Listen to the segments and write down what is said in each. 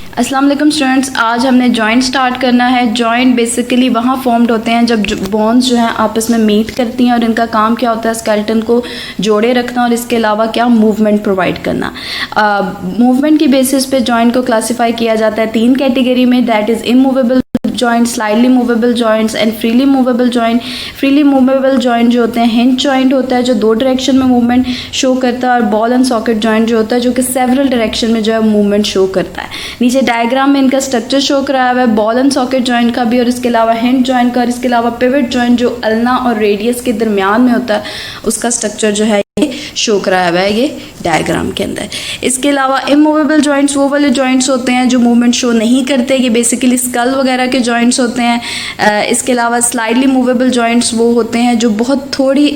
अस्सलाम वालेकुम स्टूडेंट्स, आज हमने जॉइंट स्टार्ट करना है। जॉइंट बेसिकली वहाँ फॉर्म्ड होते हैं जब बोन्स जो हैं आपस में मीट करती हैं और इनका काम क्या होता है स्केलेटन को जोड़े रखना और इसके अलावा क्या मूवमेंट प्रोवाइड करना। मूवमेंट की बेसिस पे जॉइंट को क्लासीफाई किया जाता है 3 कैटेगरी में, that is immovable joint, slightly movable joints and freely movable joint. Freely movable joint जो होते हैं हिंज जॉइंट होता है जो 2 डायरेक्शन में मूवमेंट शो करता है, और बॉल एंड सॉकेट जॉइंट जो होता है जो कि सेवरल डायरेक्शन में जो है मूवमेंट शो करता है। नीचे डायग्राम में इनका स्ट्रक्चर शो कराया हुआ है बॉल एंड सॉकेट जॉइंट का भी, और इसके अलावा हिंज जॉइंट का, और इसके अलावा पिवट जॉइंट जो अल्ना और रेडियस के दरमियान में होता है उसका स्ट्रक्चर जो है शो कराया हुआ है ये डायग्राम के अंदर। इसके अलावा इमूवेबल जॉइंट्स वो वाले जॉइंट्स होते हैं जो मूवमेंट शो नहीं करते, ये बेसिकली स्कल वगैरह के जॉइंट्स होते हैं। इसके अलावा स्लाइडली मूवेबल जॉइंट्स वो होते हैं जो बहुत थोड़ी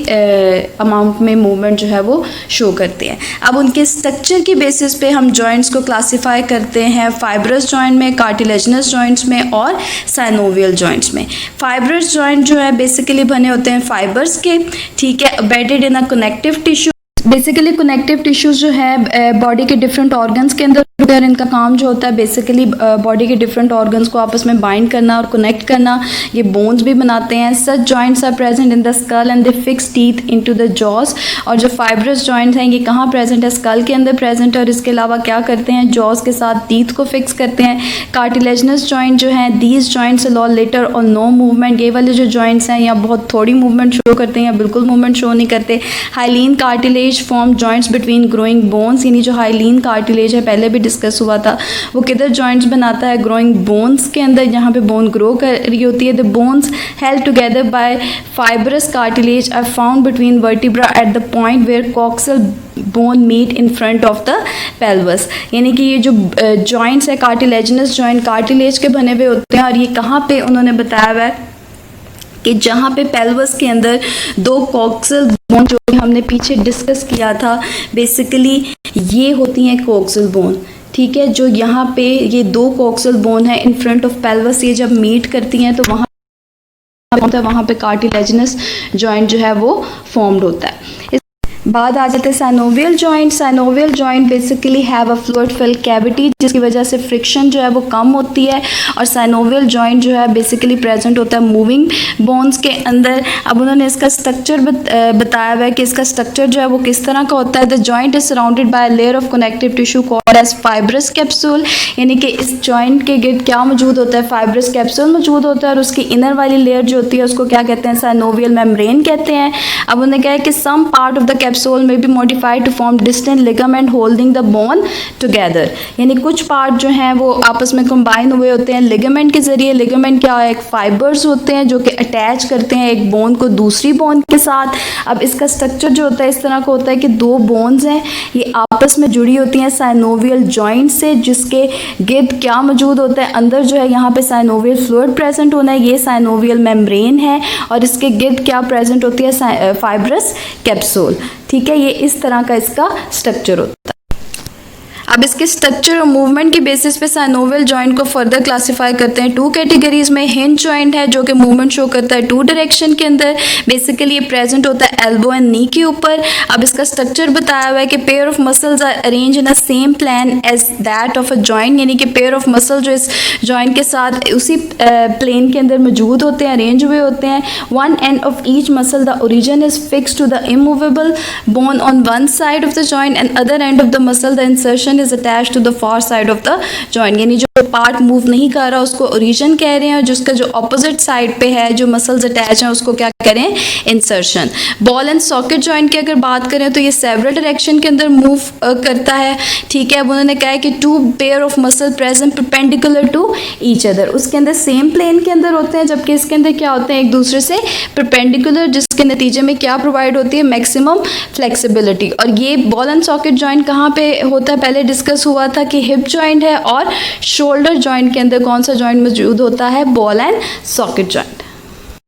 अमाउंट में मूवमेंट जो है वो शो करते हैं। अब उनके स्ट्रक्चर की बेसिस पे हम जॉइंट्स को क्लासीफाई करते हैं फाइब्रस जॉइंट में, कार्टिलेजिनस जॉइंट्स में और साइनोवियल जॉइंट्स में। फाइब्रस जॉइंट जो है बेसिकली बने होते हैं फाइबर्स के, ठीक है, bedded in a connective tissue. Basically connective tissues जो है बॉडी के डिफरेंट ऑर्गन्स के अंदर इनका काम जो होता है बेसिकली बॉडी के डिफरेंट ऑर्गन्स को आपस में बाइंड करना और कनेक्ट करना। ये बोन्स भी बनाते हैं। Such joints are present in the skull and they fix teeth into the jaws. और जो फाइब्रस जॉइंट्स हैं ये कहाँ प्रेजेंट है? स्कल के अंदर प्रेजेंट है, और इसके अलावा क्या करते हैं जॉज के साथ टीथ को फिक्स करते हैं। कार्टिलेजिनस जॉइंट जो हैं दीज जॉइंट्स अलाउ लिटर और नो मूवमेंट। ये वाले जो जॉइंट्स हैं या बहुत थोड़ी मूवमेंट शो करते हैं या बिल्कुल मूवमेंट शो नहीं करते। Hyaline cartilage form joints between growing bones, यानी जो हाइलीन कार्टिलेज है पहले भी डिस्कस हुआ था वो किधर जॉइंट्स बनाता है? ग्रोइंग बोन्स के अंदर, जहाँ पे बोन ग्रो कर रही होती है। The bones held together by fibrous cartilage are found between vertebra at the point where coxal bone meet in front of the pelvis. यानी कि ये जो जॉइंट्स है कार्टिलेजिनस जॉइंट कार्टिलेज के बने हुए होते हैं, और ये कहाँ पे उन्होंने बताया हुआ है कि जहाँ पे पेल्वस के अंदर 2 कॉक्सल बोन जो हमने पीछे डिस्कस किया था बेसिकली ये होती हैं कॉक्सल बोन, ठीक है। जो यहाँ पे ये 2 कॉक्सल बोन है इन फ्रंट ऑफ पेल्वस, ये जब मीट करती हैं तो वहाँ पे कार्टिलेजिनस जॉइंट जो है वो फॉर्म्ड होता है। बाद आ जाते हैं synovial joint. Synovial joint basically have a fluid filled cavity जिसकी वजह से फ्रिक्शन जो है वो कम होती है, और साइनोवियल जॉइंट जो है बेसिकली प्रेजेंट होता है मूविंग बोन्स के अंदर। अब उन्होंने इसका स्ट्रक्चर बताया हुआ है कि इसका स्ट्रक्चर जो है वो किस तरह का होता है। The joint is surrounded by a layer of connective tissue called as fibrous capsule. यानी कि इस जॉइंट के गिर्द क्या मौजूद होता है? फाइब्रस कैप्सूल मौजूद होता है, और उसकी इनर वाली लेयर जो होती है उसको क्या कहते हैं? साइनोवियल मेम्ब्रेन कहते हैं। अब उन्होंने कहा है कि some part of the capsule may be modified to form distant ligament holding the bone together. यानी कुछ पार्ट जो हैं वो आपस में कंबाइन हुए होते हैं लिगामेंट के जरिए। लिगामेंट क्या है? एक फाइबर्स होते हैं जो कि अटैच करते हैं एक बोन को दूसरी बोन के साथ। अब इसका स्ट्रक्चर जो होता है इस तरह का होता है कि 2 बोन्स हैं ये आपस में जुड़ी होती हैं साइनोवियल जॉइंट से, जिसके गिर्द क्या मौजूद होता है? अंदर जो है यहाँ पे साइनोवियल फ्लूइड प्रेजेंट होना है, ये साइनोवियल मेम्ब्रेन है, और इसके गिर्द क्या प्रेजेंट होती है? फाइब्रस कैप्सूल, ठीक है। ये इस तरह का इसका स्ट्रक्चर होता है। अब इसके स्ट्रक्चर और मूवमेंट की बेसिस पे साइनोवियल जॉइंट को फर्दर क्लासीफाई करते हैं 2 कैटेगरीज में। हिंज जॉइंट है जो कि मूवमेंट शो करता है 2 डायरेक्शन के अंदर, बेसिकली ये प्रेजेंट होता है एल्बो एंड नी के ऊपर। अब इसका स्ट्रक्चर बताया हुआ है कि pair of muscles are arrange in a same plan as that of a joint. यानी कि पेयर ऑफ मसल जो इस जॉइंट के साथ उसी प्लेन के अंदर मौजूद होते हैं, अरेंज हुए होते हैं। One end of each muscle the origin is fix to the immovable bone on one side of the joint and other end of the muscle the insertion is attached to the far side of the joint। यानी जो part move नहीं कर रहा उसको origin कह रहे हैं, और जिसका जो ऑपोजिट साइड पे है जो मसल्स अटैच हैं उसको क्या करें? Insertion. Ball and socket joint की अगर बात करें तो ये सेवरल डायरेक्शन के अंदर मूव करता है, ठीक है। अब उन्होंने कहा है कि 2 pair of muscle present perpendicular to each other, उसके अंदर सेम प्लेन के अंदर होते हैं, जबकि इसके अंदर क्या होते हैं? एक दूसरे से परपेंडिकुलर, जिसके नतीजे में क्या प्रोवाइड होती है? Maximum flexibility. और ये बॉल एंड सॉकेट जॉइंट कहाँ पे होता है? पहले डिस्कस हुआ था कि हिप जॉइंट है, और शोल्डर जॉइंट के अंदर कौन सा जॉइंट मौजूद होता है? Ball and socket joint.